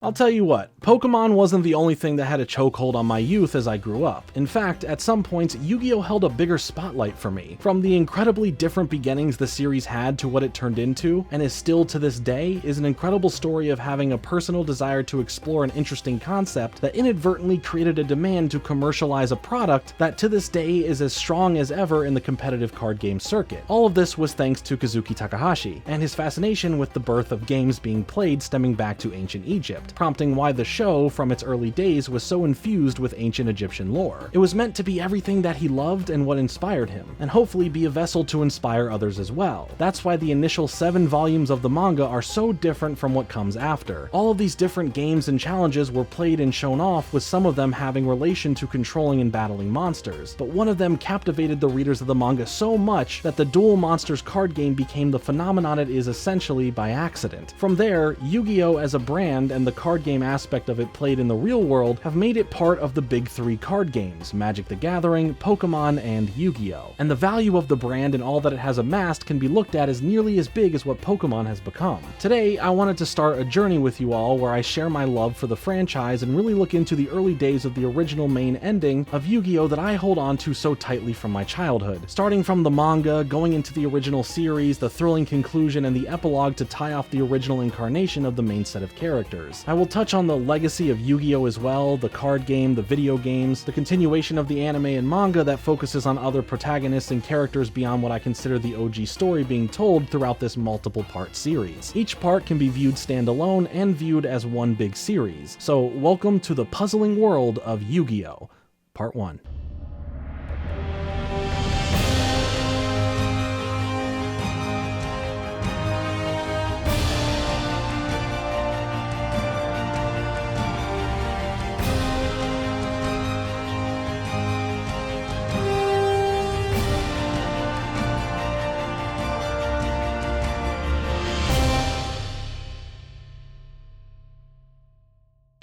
I'll tell you what, Pokemon wasn't the only thing that had a chokehold on my youth as I grew up. In fact, at some points, Yu-Gi-Oh! Held a bigger spotlight for me. From the incredibly different beginnings the series had to what it turned into, and is still to this day, is an incredible story of having a personal desire to explore an interesting concept that inadvertently created a demand to commercialize a product that to this day is as strong as ever in the competitive card game circuit. All of this was thanks to Kazuki Takahashi, and his fascination with the birth of games being played stemming back to ancient Egypt, prompting why the show, from its early days, was so infused with ancient Egyptian lore. It was meant to be everything that he loved and what inspired him, and hopefully be a vessel to inspire others as well. That's why the initial 7 volumes of the manga are so different from what comes after. All of these different games and challenges were played and shown off, with some of them having relation to controlling and battling monsters, but one of them captivated the readers of the manga so much that the Duel Monsters card game became the phenomenon it is essentially by accident. From there, Yu-Gi-Oh! As a brand and the card game aspect of it played in the real world have made it part of the big 3 card games, Magic the Gathering, Pokemon, and Yu-Gi-Oh! And the value of the brand and all that it has amassed can be looked at as nearly as big as what Pokemon has become. Today, I wanted to start a journey with you all where I share my love for the franchise and really look into the early days of the original main ending of Yu-Gi-Oh! That I hold on to so tightly from my childhood. Starting from the manga, going into the original series, the thrilling conclusion, and the epilogue to tie off the original incarnation of the main set of characters. I will touch on the legacy of Yu-Gi-Oh! As well, the card game, the video games, the continuation of the anime and manga that focuses on other protagonists and characters beyond what I consider the OG story being told throughout this multiple part series. Each part can be viewed standalone and viewed as one big series. So welcome to the puzzling world of Yu-Gi-Oh! Part 1.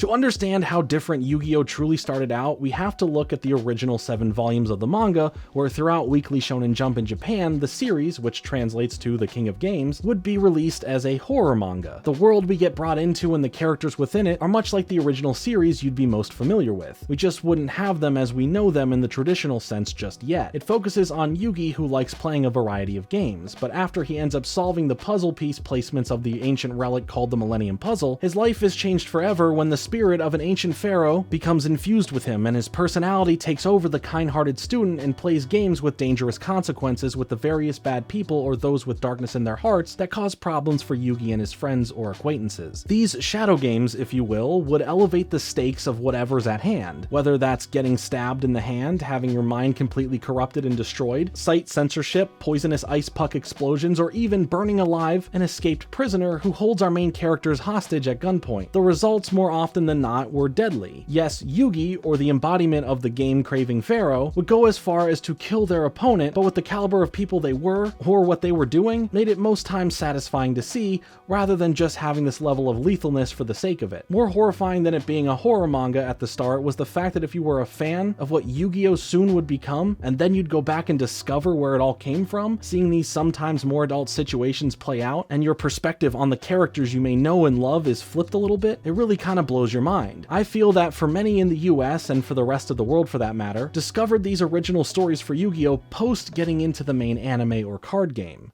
To understand how different Yu-Gi-Oh! Truly started out, we have to look at the original 7 volumes of the manga, where throughout Weekly Shonen Jump in Japan, the series, which translates to The King of Games, would be released as a horror manga. The world we get brought into and the characters within it are much like the original series you'd be most familiar with. We just wouldn't have them as we know them in the traditional sense just yet. It focuses on Yugi, who likes playing a variety of games, but after he ends up solving the puzzle piece placements of the ancient relic called the Millennium Puzzle, his life is changed forever when the spirit of an ancient pharaoh becomes infused with him, and his personality takes over the kind-hearted student and plays games with dangerous consequences with the various bad people or those with darkness in their hearts that cause problems for Yugi and his friends or acquaintances. These shadow games, if you will, would elevate the stakes of whatever's at hand, whether that's getting stabbed in the hand, having your mind completely corrupted and destroyed, sight censorship, poisonous ice puck explosions, or even burning alive an escaped prisoner who holds our main characters hostage at gunpoint. The results more often than not were deadly. Yes, Yugi, or the embodiment of the game-craving pharaoh, would go as far as to kill their opponent, but with the caliber of people they were, or what they were doing, made it most times satisfying to see, rather than just having this level of lethalness for the sake of it. More horrifying than it being a horror manga at the start was the fact that if you were a fan of what Yu-Gi-Oh! Soon would become, and then you'd go back and discover where it all came from, seeing these sometimes more adult situations play out, and your perspective on the characters you may know and love is flipped a little bit, it really kind of blows your mind. I feel that for many in the US, and for the rest of the world for that matter, discovered these original stories for Yu-Gi-Oh! Post getting into the main anime or card game.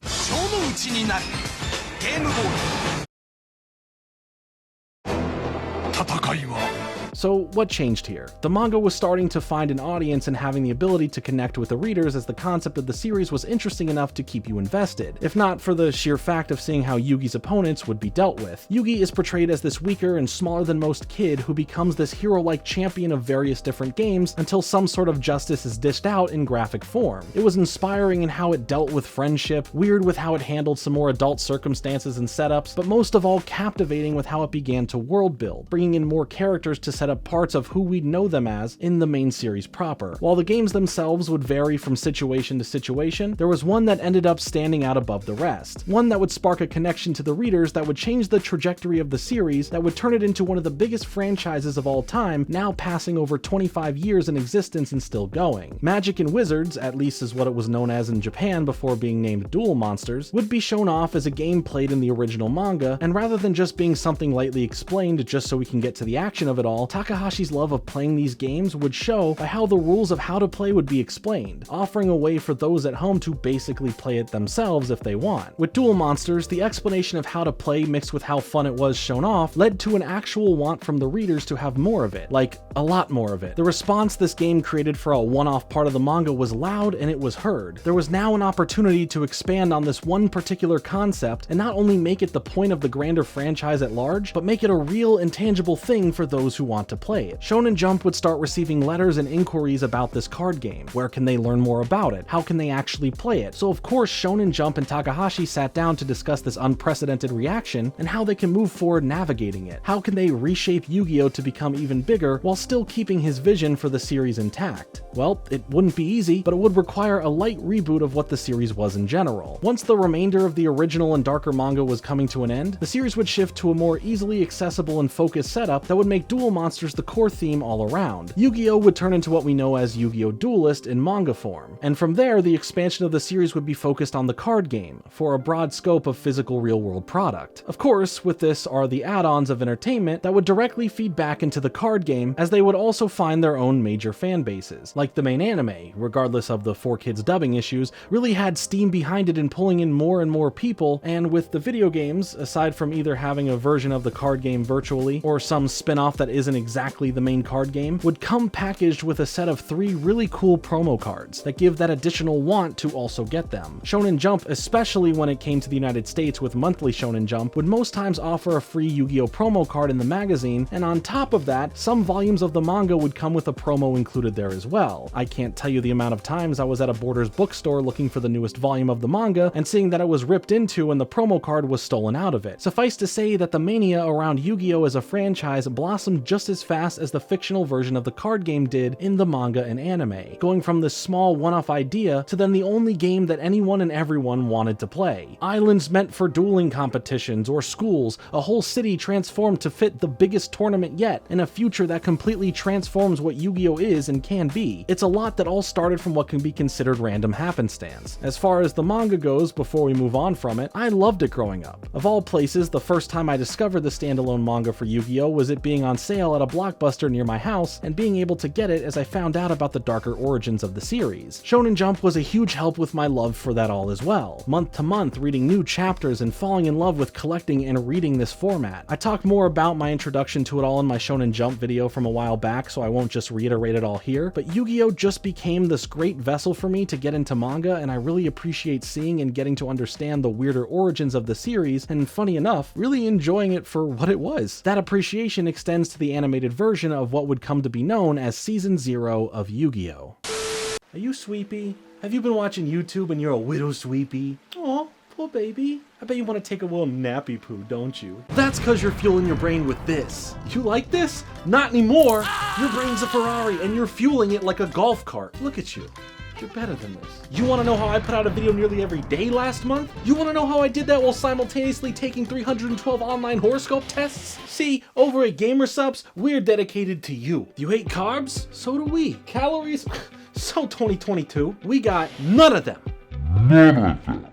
So what changed here? The manga was starting to find an audience and having the ability to connect with the readers, as the concept of the series was interesting enough to keep you invested, if not for the sheer fact of seeing how Yugi's opponents would be dealt with. Yugi is portrayed as this weaker and smaller than most kid who becomes this hero-like champion of various different games until some sort of justice is dished out in graphic form. It was inspiring in how it dealt with friendship, weird with how it handled some more adult circumstances and setups, but most of all captivating with how it began to world build, bringing in more characters to set up parts of who we'd know them as in the main series proper. While the games themselves would vary from situation to situation, there was one that ended up standing out above the rest. One that would spark a connection to the readers that would change the trajectory of the series, that would turn it into one of the biggest franchises of all time, now passing over 25 years in existence and still going. Magic and Wizards, at least is what it was known as in Japan before being named Duel Monsters, would be shown off as a game played in the original manga, and rather than just being something lightly explained just so we can get to the action of it all, Takahashi's love of playing these games would show by how the rules of how to play would be explained, offering a way for those at home to basically play it themselves if they want. With Duel Monsters, the explanation of how to play mixed with how fun it was shown off led to an actual want from the readers to have more of it, like a lot more of it. The response this game created for a one-off part of the manga was loud and it was heard. There was now an opportunity to expand on this one particular concept and not only make it the point of the grander franchise at large, but make it a real and tangible thing for those who want to play it. Shonen Jump would start receiving letters and inquiries about this card game. Where can they learn more about it? How can they actually play it? So of course Shonen Jump and Takahashi sat down to discuss this unprecedented reaction and how they can move forward navigating it. How can they reshape Yu-Gi-Oh! To become even bigger while still keeping his vision for the series intact? Well, it wouldn't be easy, but it would require a light reboot of what the series was in general. Once the remainder of the original and darker manga was coming to an end, the series would shift to a more easily accessible and focused setup that would make Duel Monsters the core theme all around. Yu-Gi-Oh! Would turn into what we know as Yu-Gi-Oh! Duelist in manga form, and from there the expansion of the series would be focused on the card game, for a broad scope of physical real-world product. Of course, with this are the add-ons of entertainment that would directly feed back into the card game, as they would also find their own major fan bases. Like the main anime, regardless of the 4Kids dubbing issues, really had steam behind it in pulling in more and more people, and with the video games, aside from either having a version of the card game virtually, or some spin-off that isn't exactly the main card game, would come packaged with a set of 3 really cool promo cards that give that additional want to also get them. Shonen Jump, especially when it came to the United States with monthly Shonen Jump, would most times offer a free Yu-Gi-Oh! Promo card in the magazine, and on top of that, some volumes of the manga would come with a promo included there as well. I can't tell you the amount of times I was at a Borders bookstore looking for the newest volume of the manga and seeing that it was ripped into and the promo card was stolen out of it. Suffice to say that the mania around Yu-Gi-Oh! As a franchise blossomed just as fast as the fictional version of the card game did in the manga and anime, going from this small one-off idea to then the only game that anyone and everyone wanted to play. Islands meant for dueling competitions or schools, a whole city transformed to fit the biggest tournament yet, in a future that completely transforms what Yu-Gi-Oh! Is and can be. It's a lot that all started from what can be considered random happenstance. As far as the manga goes, before we move on from it, I loved it growing up. Of all places, the first time I discovered the standalone manga for Yu-Gi-Oh! Was it being on sale at a Blockbuster near my house and being able to get it as I found out about the darker origins of the series. Shonen Jump was a huge help with my love for that all as well. Month to month, reading new chapters and falling in love with collecting and reading this format. I talk more about my introduction to it all in my Shonen Jump video from a while back, so I won't just reiterate it all here, but Yu-Gi-Oh! Just became this great vessel for me to get into manga, and I really appreciate seeing and getting to understand the weirder origins of the series, and funny enough, really enjoying it for what it was. That appreciation extends to the animated version of what would come to be known as Season 0 of Yu-Gi-Oh! Are you Sweepy? Have you been watching YouTube and you're a widow Sweepy? Aw, poor baby. I bet you want to take a little nappy poo, don't you? That's cause you're fueling your brain with this. You like this? Not anymore! Your brain's a Ferrari and you're fueling it like a golf cart. Look at you. You're better than this. You want to know how I put out a video nearly every day last month? You want to know how I did that while simultaneously taking 312 online horoscope tests? See, over at GamerSupps, we're dedicated to you. You hate carbs? So do we. Calories? So 2022, we got none of them. None of them.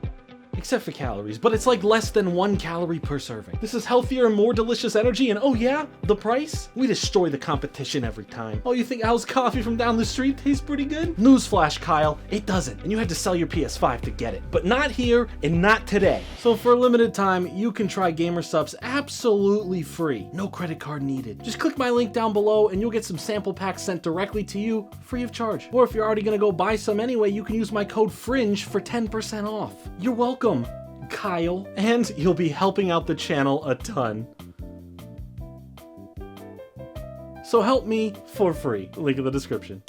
Except for calories, but it's like less than 1 calorie per serving. This is healthier and more delicious energy, and oh yeah, the price? We destroy the competition every time. Oh, you think Al's coffee from down the street tastes pretty good? Newsflash, Kyle, it doesn't, and you had to sell your PS5 to get it. But not here, and not today. So for a limited time, you can try GamerSupps absolutely free. No credit card needed. Just click my link down below, and you'll get some sample packs sent directly to you, free of charge. Or if you're already gonna go buy some anyway, you can use my code FRINGE for 10% off. You're welcome, Kyle, and you'll be helping out the channel a ton. So help me for free. Link in the description.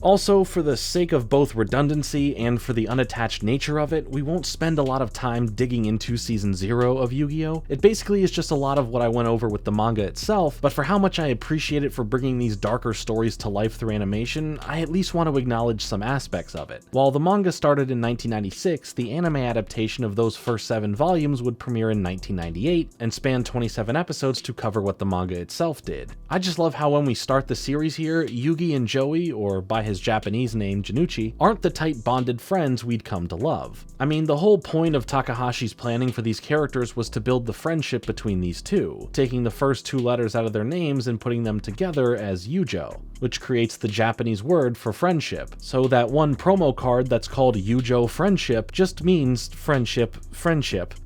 Also, for the sake of both redundancy and for the unattached nature of it, we won't spend a lot of time digging into Season 0 of Yu-Gi-Oh! It basically is just a lot of what I went over with the manga itself, but for how much I appreciate it for bringing these darker stories to life through animation, I at least want to acknowledge some aspects of it. While the manga started in 1996, the anime adaptation of those first 7 volumes would premiere in 1998 and span 27 episodes to cover what the manga itself did. I just love how when we start the series here, Yugi and Joey, or by his Japanese name Janucci, aren't the tight bonded friends we'd come to love. I mean, the whole point of Takahashi's planning for these characters was to build the friendship between these two, taking the first 2 letters out of their names and putting them together as Yujo, which creates the Japanese word for friendship. So that one promo card that's called Yujo Friendship just means friendship.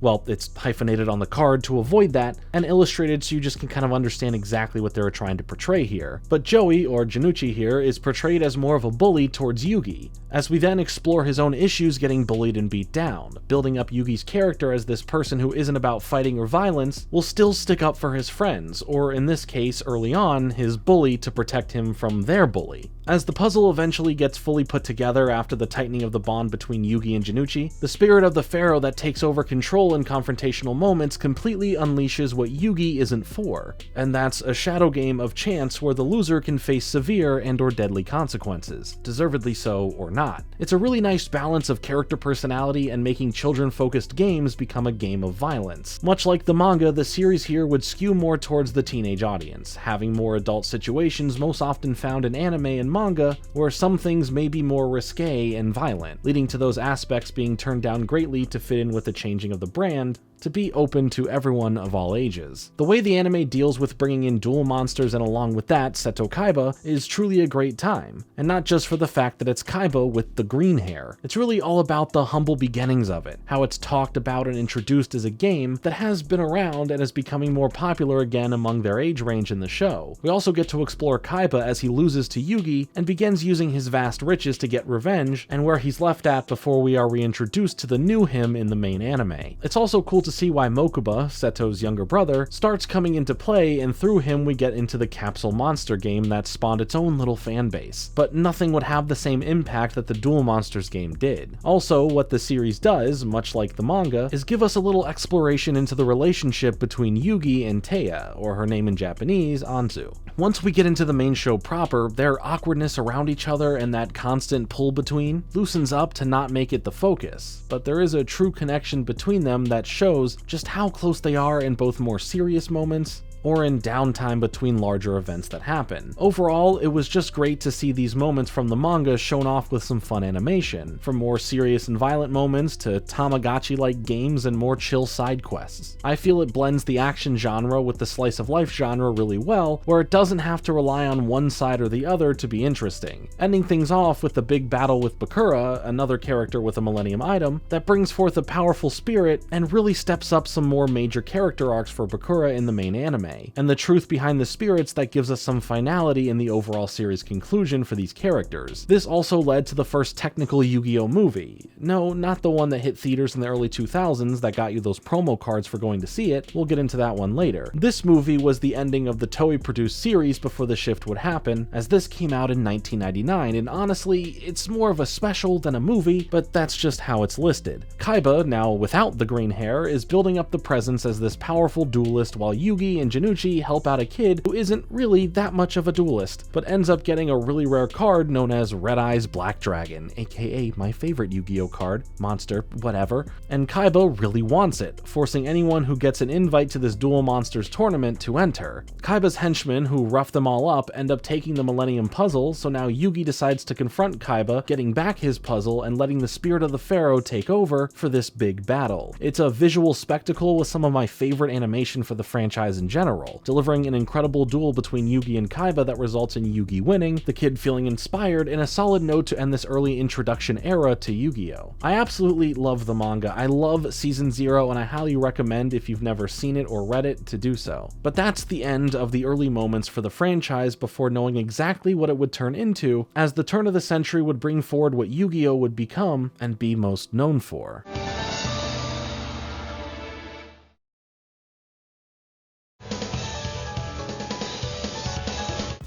Well, it's hyphenated on the card to avoid that, and illustrated so you just can kind of understand exactly what they were trying to portray here. But Joey, or Janucci here, is portrayed as more of a bully towards Yugi, as we then explore his own issues getting bullied and beat down, building up Yugi's character as this person who isn't about fighting or violence, will still stick up for his friends, or in this case, early on, his bully to protect him from their bully. As the puzzle eventually gets fully put together after the tightening of the bond between Yugi and Janucci, the spirit of the pharaoh that takes over control in confrontational moments completely unleashes what Yugi isn't for, and that's a shadow game of chance where the loser can face severe and/or deadly consequences, deservedly so or not. It's a really nice balance of character personality and making children-focused games become a game of violence. Much like the manga, the series here would skew more towards the teenage audience, having more adult situations most often found in anime and manga, where some things may be more risque and violent, leading to those aspects being turned down greatly to fit in with the changing of the brand, to be open to everyone of all ages. The way the anime deals with bringing in dual monsters and along with that, Seto Kaiba, is truly a great time. And not just for the fact that it's Kaiba with the green hair. It's really all about the humble beginnings of it, how it's talked about and introduced as a game that has been around and is becoming more popular again among their age range in the show. We also get to explore Kaiba as he loses to Yugi and begins using his vast riches to get revenge, and where he's left at before we are reintroduced to the new him in the main anime. It's also cool to see why Mokuba, Seto's younger brother, starts coming into play, and through him we get into the capsule monster game that spawned its own little fan base. But nothing would have the same impact that the Duel Monsters game did. Also, what the series does, much like the manga, is give us a little exploration into the relationship between Yugi and Taya, or her name in Japanese, Anzu. Once we get into the main show proper, their awkwardness around each other and that constant pull between loosens up to not make it the focus, but there is a true connection between them that shows just how close they are in both more serious moments or in downtime between larger events that happen. Overall, it was just great to see these moments from the manga shown off with some fun animation, from more serious and violent moments to Tamagotchi-like games and more chill side quests. I feel it blends the action genre with the slice of life genre really well, where it doesn't have to rely on one side or the other to be interesting, ending things off with the big battle with Bakura, another character with a Millennium item, that brings forth a powerful spirit and really steps up some more major character arcs for Bakura in the main anime, and the truth behind the spirits that gives us some finality in the overall series conclusion for these characters. This also led to the first technical Yu-Gi-Oh movie. No, not the one that hit theaters in the early 2000s that got you those promo cards for going to see it. We'll get into that one later. This movie was the ending of the Toei-produced series before the shift would happen, as this came out in 1999, and honestly, it's more of a special than a movie, but that's just how it's listed. Kaiba, now without the green hair, is building up the presence as this powerful duelist, while Yugi and Janucci help out a kid who isn't really that much of a duelist, but ends up getting a really rare card known as Red Eye's Black Dragon, aka my favorite Yu-Gi-Oh card, monster, whatever, and Kaiba really wants it, forcing anyone who gets an invite to this Duel Monsters tournament to enter. Kaiba's henchmen, who rough them all up, end up taking the Millennium Puzzle, so now Yugi decides to confront Kaiba, getting back his puzzle and letting the spirit of the Pharaoh take over for this big battle. It's a visual spectacle with some of my favorite animation for the franchise in general, delivering an incredible duel between Yugi and Kaiba that results in Yugi winning, the kid feeling inspired, and a solid note to end this early introduction era to Yu-Gi-Oh! I absolutely love the manga. I love Season 0, and I highly recommend, if you've never seen it or read it, to do so. But that's the end of the early moments for the franchise before knowing exactly what it would turn into, as the turn of the century would bring forward what Yu-Gi-Oh! Would become and be most known for.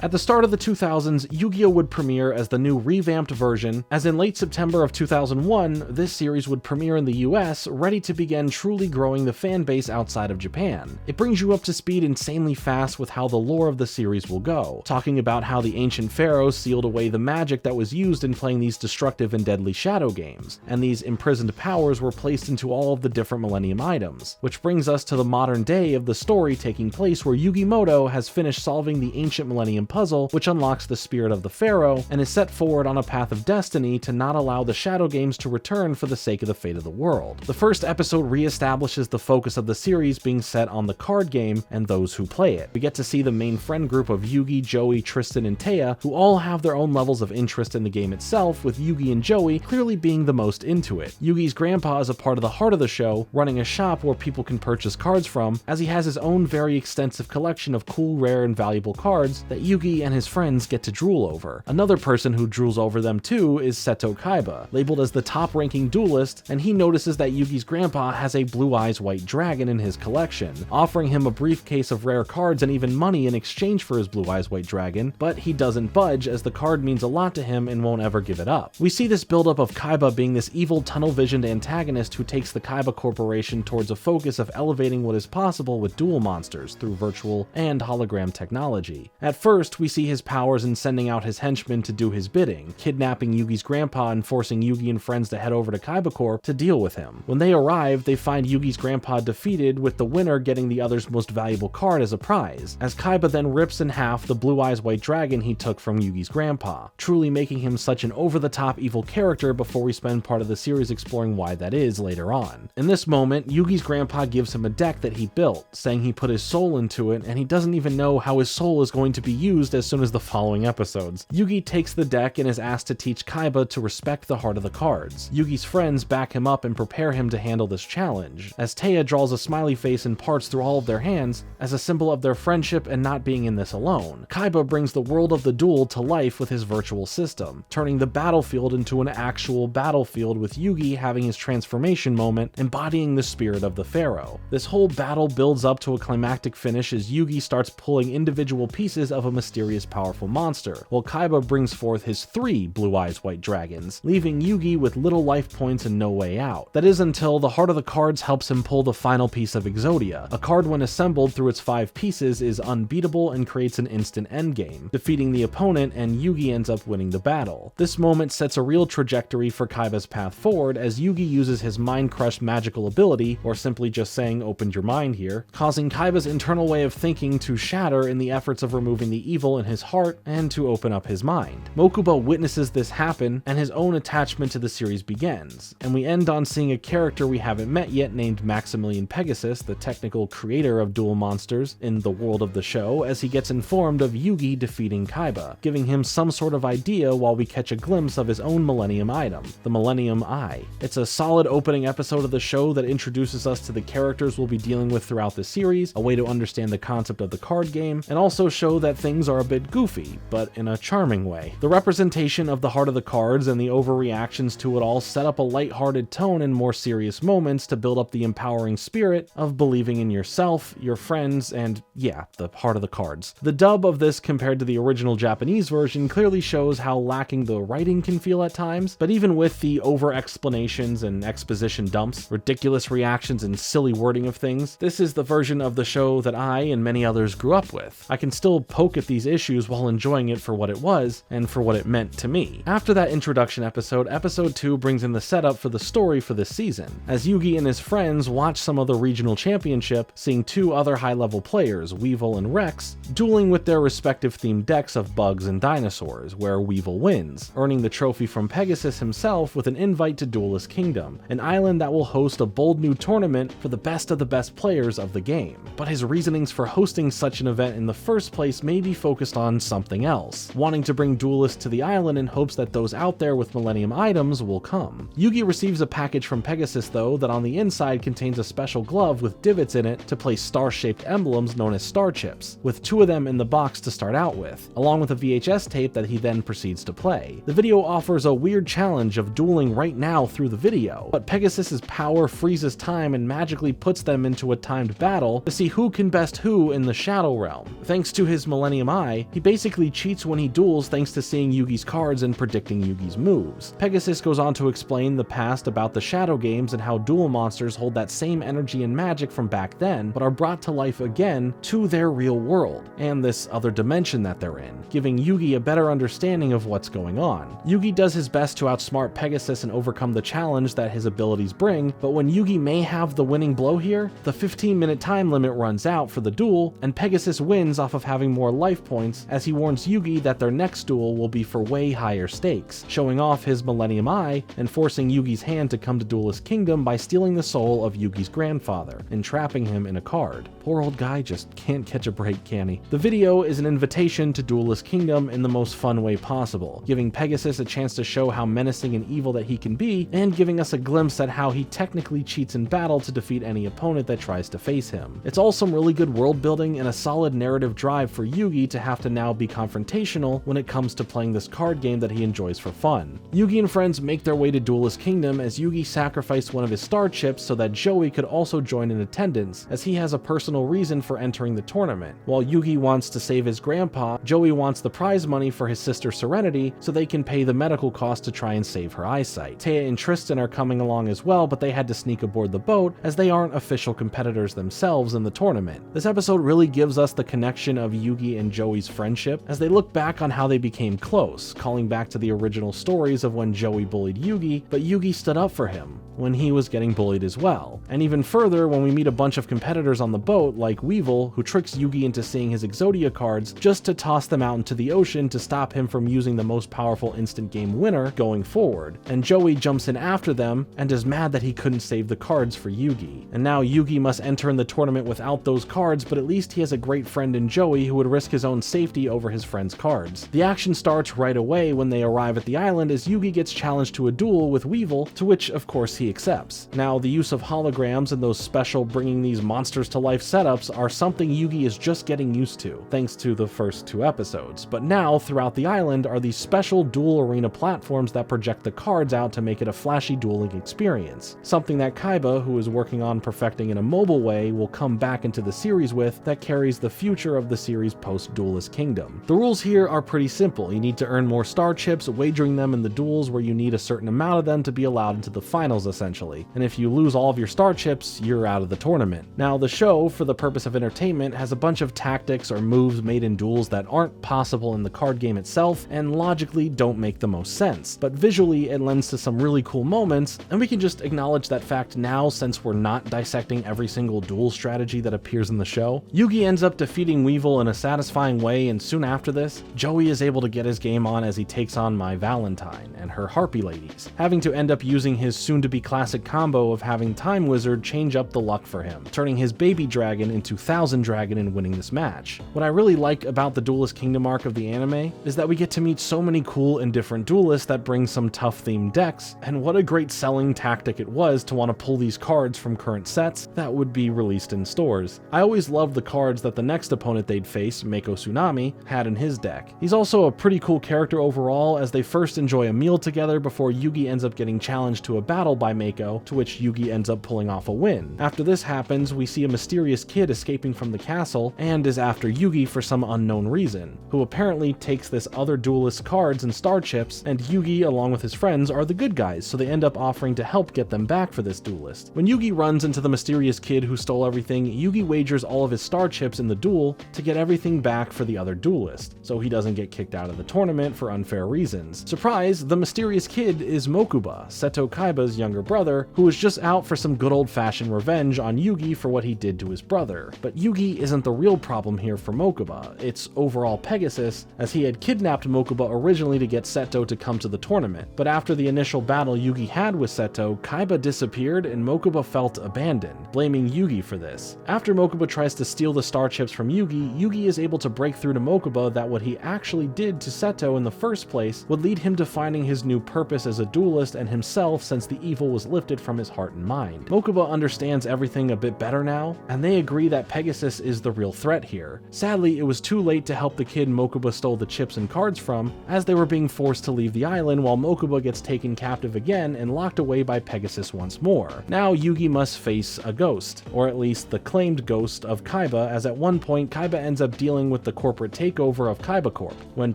At the start of the 2000s, Yu-Gi-Oh! Would premiere as the new revamped version, as in late September of 2001, this series would premiere in the US, ready to begin truly growing the fan base outside of Japan. It brings you up to speed insanely fast with how the lore of the series will go, talking about how the ancient pharaohs sealed away the magic that was used in playing these destructive and deadly shadow games, and these imprisoned powers were placed into all of the different Millennium items, which brings us to the modern day of the story taking place where Yugi Moto has finished solving the ancient Millennium puzzle, which unlocks the spirit of the pharaoh, and is set forward on a path of destiny to not allow the shadow games to return for the sake of the fate of the world. The first episode re-establishes the focus of the series being set on the card game and those who play it. We get to see the main friend group of Yugi, Joey, Tristan, and Taya, who all have their own levels of interest in the game itself, with Yugi and Joey clearly being the most into it. Yugi's grandpa is a part of the heart of the show, running a shop where people can purchase cards from, as he has his own very extensive collection of cool, rare, and valuable cards that Yugi and his friends get to drool over. Another person who drools over them too is Seto Kaiba, labeled as the top-ranking duelist, and he notices that Yugi's grandpa has a Blue Eyes White Dragon in his collection, offering him a briefcase of rare cards and even money in exchange for his Blue Eyes White Dragon, but he doesn't budge as the card means a lot to him and won't ever give it up. We see this buildup of Kaiba being this evil, tunnel-visioned antagonist who takes the Kaiba Corporation towards a focus of elevating what is possible with duel monsters through virtual and hologram technology. At first, we see his powers in sending out his henchmen to do his bidding, kidnapping Yugi's grandpa and forcing Yugi and friends to head over to Kaiba Corp to deal with him. When they arrive, they find Yugi's grandpa defeated, with the winner getting the other's most valuable card as a prize, as Kaiba then rips in half the Blue Eyes White Dragon he took from Yugi's grandpa, truly making him such an over-the-top evil character before we spend part of the series exploring why that is later on. In this moment, Yugi's grandpa gives him a deck that he built, saying he put his soul into it, and he doesn't even know how his soul is going to be used as soon as the following episodes. Yugi takes the deck and is asked to teach Kaiba to respect the heart of the cards. Yugi's friends back him up and prepare him to handle this challenge, as Taya draws a smiley face and parts through all of their hands as a symbol of their friendship and not being in this alone. Kaiba brings the world of the duel to life with his virtual system, turning the battlefield into an actual battlefield, with Yugi having his transformation moment, embodying the spirit of the pharaoh. This whole battle builds up to a climactic finish as Yugi starts pulling individual pieces of a mysterious powerful monster, while Kaiba brings forth his 3 Blue Eyes White Dragons, leaving Yugi with little life points and no way out. That is until the heart of the cards helps him pull the final piece of Exodia. A card when assembled through its 5 pieces is unbeatable and creates an instant endgame, defeating the opponent, and Yugi ends up winning the battle. This moment sets a real trajectory for Kaiba's path forward, as Yugi uses his Mind Crush magical ability, or simply just saying opened your mind here, causing Kaiba's internal way of thinking to shatter in the efforts of removing the evil in his heart and to open up his mind. Mokuba witnesses this happen, and his own attachment to the series begins, and we end on seeing a character we haven't met yet named Maximilian Pegasus, the technical creator of duel monsters, in the world of the show, as he gets informed of Yugi defeating Kaiba, giving him some sort of idea while we catch a glimpse of his own Millennium item, the Millennium Eye. It's a solid opening episode of the show that introduces us to the characters we'll be dealing with throughout the series, a way to understand the concept of the card game, and also show that things are a bit goofy, but in a charming way. The representation of the heart of the cards and the overreactions to it all set up a lighthearted tone in more serious moments to build up the empowering spirit of believing in yourself, your friends, and yeah, the heart of the cards. The dub of this compared to the original Japanese version clearly shows how lacking the writing can feel at times, but even with the over-explanations and exposition dumps, ridiculous reactions, and silly wording of things, this is the version of the show that I and many others grew up with. I can still poke at these issues while enjoying it for what it was, and for what it meant to me. After that introduction episode, episode 2 brings in the setup for the story for this season, as Yugi and his friends watch some of the regional championship, seeing 2 other high-level players, Weevil and Rex, dueling with their respective themed decks of bugs and dinosaurs, where Weevil wins, earning the trophy from Pegasus himself with an invite to Duelist Kingdom, an island that will host a bold new tournament for the best of the best players of the game. But his reasonings for hosting such an event in the first place may be focused on something else, wanting to bring duelists to the island in hopes that those out there with Millennium items will come. Yugi receives a package from Pegasus though that on the inside contains a special glove with divots in it to place star-shaped emblems known as star chips, with 2 of them in the box to start out with, along with a VHS tape that he then proceeds to play. The video offers a weird challenge of dueling right now through the video, but Pegasus's power freezes time and magically puts them into a timed battle to see who can best who in the Shadow Realm. Thanks to his Millennium Eye, he basically cheats when he duels thanks to seeing Yugi's cards and predicting Yugi's moves. Pegasus goes on to explain the past about the Shadow Games and how duel monsters hold that same energy and magic from back then, but are brought to life again to their real world, and this other dimension that they're in, giving Yugi a better understanding of what's going on. Yugi does his best to outsmart Pegasus and overcome the challenge that his abilities bring, but when Yugi may have the winning blow here, the 15-minute time limit runs out for the duel, and Pegasus wins off of having more life points as he warns Yugi that their next duel will be for way higher stakes, showing off his Millennium Eye and forcing Yugi's hand to come to Duelist Kingdom by stealing the soul of Yugi's grandfather, entrapping him in a card. Poor old guy just can't catch a break, can he? The video is an invitation to Duelist Kingdom in the most fun way possible, giving Pegasus a chance to show how menacing and evil that he can be, and giving us a glimpse at how he technically cheats in battle to defeat any opponent that tries to face him. It's all some really good world building and a solid narrative drive for Yugi to have to now be confrontational when it comes to playing this card game that he enjoys for fun. Yugi and friends make their way to Duelist Kingdom as Yugi sacrificed one of his star chips so that Joey could also join in attendance, as he has a personal reason for entering the tournament. While Yugi wants to save his grandpa, Joey wants the prize money for his sister Serenity so they can pay the medical cost to try and save her eyesight. Taya and Tristan are coming along as well, but they had to sneak aboard the boat as they aren't official competitors themselves in the tournament. This episode really gives us the connection of Yugi and Joey's friendship as they look back on how they became close, calling back to the original stories of when Joey bullied Yugi, but Yugi stood up for him when he was getting bullied as well. And even further, when we meet a bunch of competitors on the boat like Weevil, who tricks Yugi into seeing his Exodia cards just to toss them out into the ocean to stop him from using the most powerful instant game winner going forward. And Joey jumps in after them and is mad that he couldn't save the cards for Yugi. And now Yugi must enter in the tournament without those cards, but at least he has a great friend in Joey who would risk his own safety over his friend's cards. The action starts right away when they arrive at the island as Yugi gets challenged to a duel with Weevil, to which of course he accepts. Now, the use of holograms and those special bringing these monsters to life setups are something Yugi is just getting used to, thanks to the first 2 episodes. But now, throughout the island are these special duel arena platforms that project the cards out to make it a flashy dueling experience, something that Kaiba, who is working on perfecting in a mobile way, will come back into the series with, that carries the future of the series post-Duelist Kingdom. The rules here are pretty simple. You need to earn more star chips, wagering them in the duels where you need a certain amount of them to be allowed into the finals essentially, and if you lose all of your star chips, you're out of the tournament. Now, the show, for the purpose of entertainment, has a bunch of tactics or moves made in duels that aren't possible in the card game itself, and logically don't make the most sense, but visually it lends to some really cool moments, and we can just acknowledge that fact now since we're not dissecting every single duel strategy that appears in the show. Yugi ends up defeating Weevil in a satisfying way, and soon after this, Joey is able to get his game on as he takes on My Valentine and her Harpy ladies, having to end up using his soon-to-be classic combo of having Time Wizard change up the luck for him, turning his baby dragon into Thousand Dragon and winning this match. What I really like about the Duelist Kingdom arc of the anime is that we get to meet so many cool and different duelists that bring some tough themed decks, and what a great selling tactic it was to want to pull these cards from current sets that would be released in stores. I always loved the cards that the next opponent they'd face, Mako Tsunami, had in his deck. He's also a pretty cool character overall, as they first enjoy a meal together before Yugi ends up getting challenged to a battle by Mako, to which Yugi ends up pulling off a win. After this happens, we see a mysterious kid escaping from the castle and is after Yugi for some unknown reason, who apparently takes this other duelist's cards and star chips, and Yugi along with his friends are the good guys, so they end up offering to help get them back for this duelist. When Yugi runs into the mysterious kid who stole everything, Yugi wagers all of his star chips in the duel to get everything back for the other duelist, so he doesn't get kicked out of the tournament for unfair reasons. Surprise, the mysterious kid is Mokuba, Seto Kaiba's younger brother, who was just out for some good old-fashioned revenge on Yugi for what he did to his brother. But Yugi isn't the real problem here for Mokuba, it's overall Pegasus, as he had kidnapped Mokuba originally to get Seto to come to the tournament. But after the initial battle Yugi had with Seto, Kaiba disappeared and Mokuba felt abandoned, blaming Yugi for this. After Mokuba tries to steal the star chips from Yugi, Yugi is able to break through to Mokuba that what he actually did to Seto in the first place would lead him to finding his new purpose as a duelist and himself, since the evil was lifted from his heart and mind. Mokuba understands everything a bit better now, and they agree that Pegasus is the real threat here. Sadly, it was too late to help the kid Mokuba stole the chips and cards from, as they were being forced to leave the island while Mokuba gets taken captive again and locked away by Pegasus once more. Now Yugi must face a ghost, or at least the claimed ghost of Kaiba, as at one point Kaiba ends up dealing with the corporate takeover of Kaiba Corp, when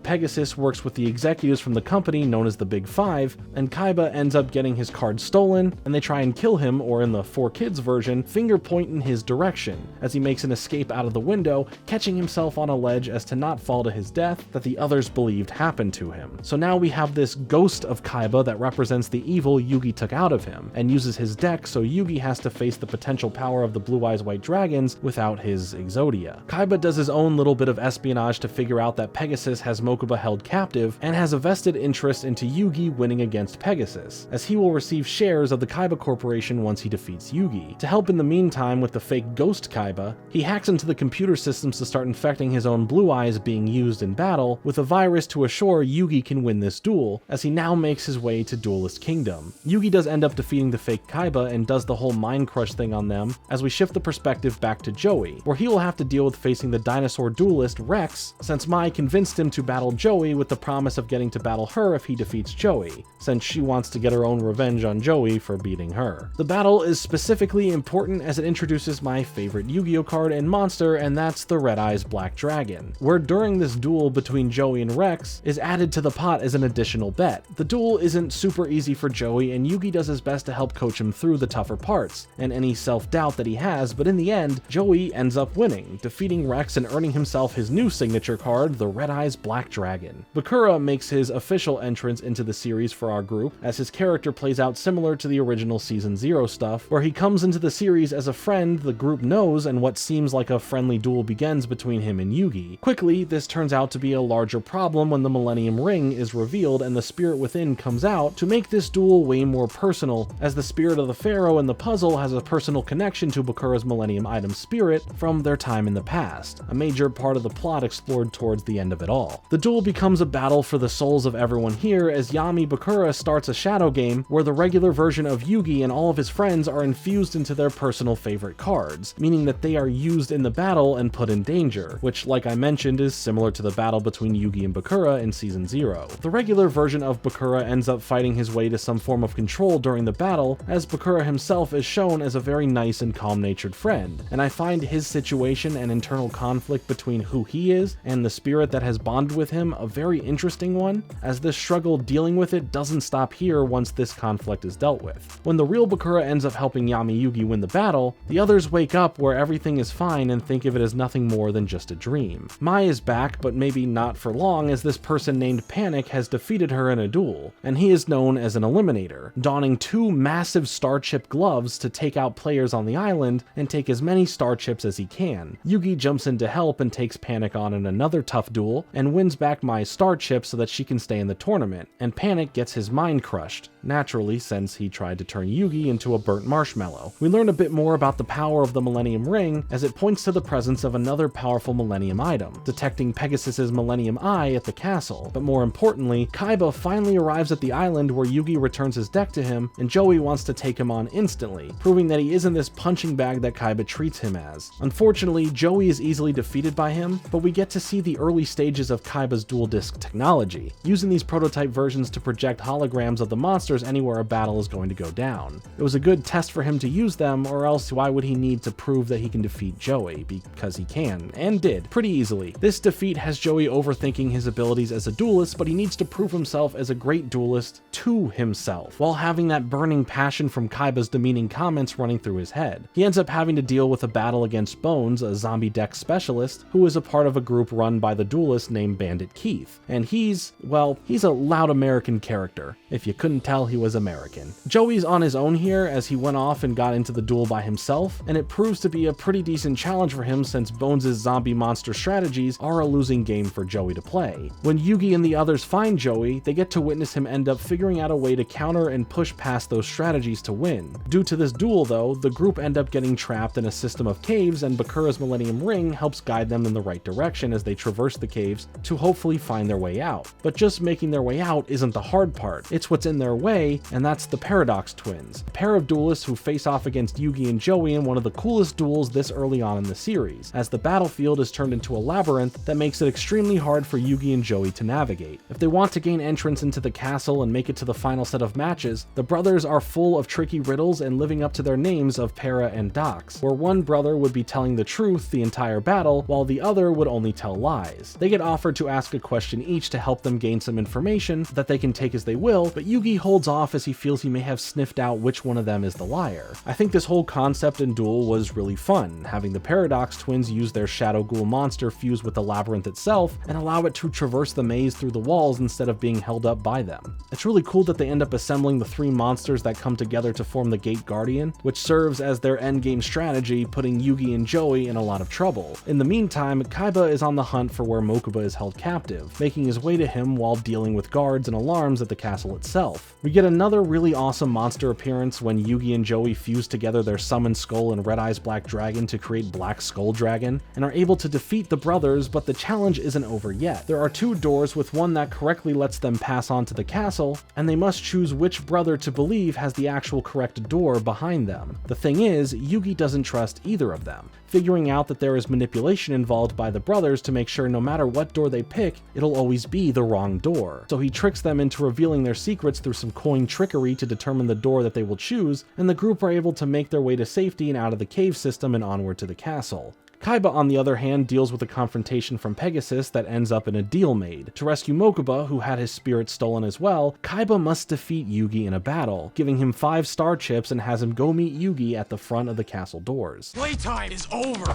Pegasus works with the executives from the company known as the Big Five, and Kaiba ends up getting his card stolen, and they try and kill him, or in the 4Kids version, finger point in his direction, as he makes an escape out of the window, catching himself on a ledge as to not fall to his death that the others believed happened to him. So now we have this ghost of Kaiba that represents the evil Yugi took out of him, and uses his deck so Yugi has to face the potential power of the Blue Eyes White Dragons without his Exodia. Kaiba does his own little bit of espionage to figure out that Pegasus has Mokuba held captive, and has a vested interest into Yugi winning against Pegasus, as he will receive shares of the Kaiba Corporation once he defeats Yugi. To help in the meantime with the fake ghost Kaiba, he hacks into the computer systems to start infecting his own blue eyes being used in battle with a virus to assure Yugi can win this duel, as he now makes his way to Duelist Kingdom. Yugi does end up defeating the fake Kaiba and does the whole mind crush thing on them, as we shift the perspective back to Joey, where he will have to deal with facing the dinosaur duelist Rex, since Mai convinced him to battle Joey with the promise of getting to battle her if he defeats Joey, since she wants to get her own revenge on Joey for beating her. The battle is specifically important as it introduces my favorite Yu-Gi-Oh card and monster, and that's the Red Eyes Black Dragon, where during this duel between Joey and Rex is added to the pot as an additional bet. The duel isn't super easy for Joey, and Yugi does his best to help coach him through the tougher parts and any self-doubt that he has, but in the end, Joey ends up winning, defeating Rex and earning himself his new signature card, the Red Eyes Black Dragon. Bakura makes his official entrance into the series for our group, as his character plays out similar to the original Season 0 stuff, where he comes into the series as a friend the group knows, and what seems like a friendly duel begins between him and Yugi. Quickly, this turns out to be a larger problem when the Millennium Ring is revealed and the spirit within comes out to make this duel way more personal, as the spirit of the Pharaoh in the puzzle has a personal connection to Bakura's Millennium Item spirit from their time in the past, a major part of the plot explored towards the end of it all. The duel becomes a battle for the souls of everyone here, as Yami Bakura starts a shadow game where the regular version of Yugi and all of his friends are infused into their personal favorite cards, meaning that they are used in the battle and put in danger, which, like I mentioned, is similar to the battle between Yugi and Bakura in Season 0. The regular version of Bakura ends up fighting his way to some form of control during the battle, as Bakura himself is shown as a very nice and calm-natured friend, and I find his situation and internal conflict between who he is and the spirit that has bonded with him a very interesting one, as this struggle dealing with it doesn't stop here once this conflict is dealt with. When the real Bakura ends up helping Yami Yugi win the battle, the others wake up where everything is fine and think of it as nothing more than just a dream. Mai is back, but maybe not for long, as this person named Panic has defeated her in a duel, and he is known as an eliminator, donning 2 massive star chip gloves to take out players on the island and take as many star chips as he can. Yugi jumps in to help and takes Panic on in another tough duel, and wins back Mai's star chips so that she can stay in the tournament, and Panic gets his mind crushed, naturally since he tried to turn Yugi into a burnt marshmallow. We learn a bit more about the power of the Millennium Ring, as it points to the presence of another powerful Millennium item, detecting Pegasus's Millennium Eye at the castle. But more importantly, Kaiba finally arrives at the island where Yugi returns his deck to him, and Joey wants to take him on instantly, proving that he isn't this punching bag that Kaiba treats him as. Unfortunately, Joey is easily defeated by him, but we get to see the early stages of Kaiba's dual disc technology, using these prototype versions to project holograms of the monsters anywhere a battle is going to go down. It was a good test for him to use them, or else why would he need to prove that he can defeat Joey? Because he can, and did, pretty easily. This defeat has Joey overthinking his abilities as a duelist, but he needs to prove himself as a great duelist to himself, while having that burning passion from Kaiba's demeaning comments running through his head. He ends up having to deal with a battle against Bones, a zombie deck specialist, who is a part of a group run by the duelist named Bandit Keith. And he's a loud American character, if you couldn't tell he was American. Joey's on his own here, as he went off and got into the duel by himself, and it proves to be a pretty decent challenge for him since Bones' zombie monster strategies are a losing game for Joey to play. When Yugi and the others find Joey, they get to witness him end up figuring out a way to counter and push past those strategies to win. Due to this duel though, the group end up getting trapped in a system of caves, and Bakura's Millennium Ring helps guide them in the right direction as they traverse the caves to hopefully find their way out. But just making their way out isn't the hard part, it's what's in their way, and that's the Paradox twins, a pair of duelists who face off against Yugi and Joey in one of the coolest duels this early on in the series, as the battlefield is turned into a labyrinth that makes it extremely hard for Yugi and Joey to navigate. If they want to gain entrance into the castle and make it to the final set of matches, the brothers are full of tricky riddles and living up to their names of Para and Dox, where one brother would be telling the truth the entire battle, while the other would only tell lies. They get offered to ask a question each to help them gain some information that they can take as they will, but Yugi holds off as he feels he may have sniffed out which one of them is the liar. I think this whole concept and duel was really fun, having the Paradox twins use their Shadow Ghoul monster fuse with the labyrinth itself and allow it to traverse the maze through the walls instead of being held up by them. It's really cool that they end up assembling the three monsters that come together to form the Gate Guardian, which serves as their endgame strategy, putting Yugi and Joey in a lot of trouble. In the meantime, Kaiba is on the hunt for where Mokuba is held captive, making his way to him while dealing with guards and alarms at the castle itself. We get another really awesome monster appearance when Yugi and Joey fuse together their Summon Skull and Red Eyes Black Dragon to create Black Skull Dragon, and are able to defeat the brothers, but the challenge isn't over yet. There are two doors, with one that correctly lets them pass on to the castle, and they must choose which brother to believe has the actual correct door behind them. The thing is, Yugi doesn't trust either of them, figuring out that there is manipulation involved by the brothers to make sure no matter what door they pick, it'll always be the wrong door. So he tricks them into revealing their secrets through some coin trickery to determine the door that they will choose, and the group are able to make their way to safety and out of the cave system and onward to the castle. Kaiba, on the other hand, deals with a confrontation from Pegasus that ends up in a deal made. To rescue Mokuba, who had his spirit stolen as well, Kaiba must defeat Yugi in a battle, giving him 5 star chips and has him go meet Yugi at the front of the castle doors. Playtime is over!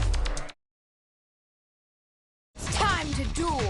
It's time to duel!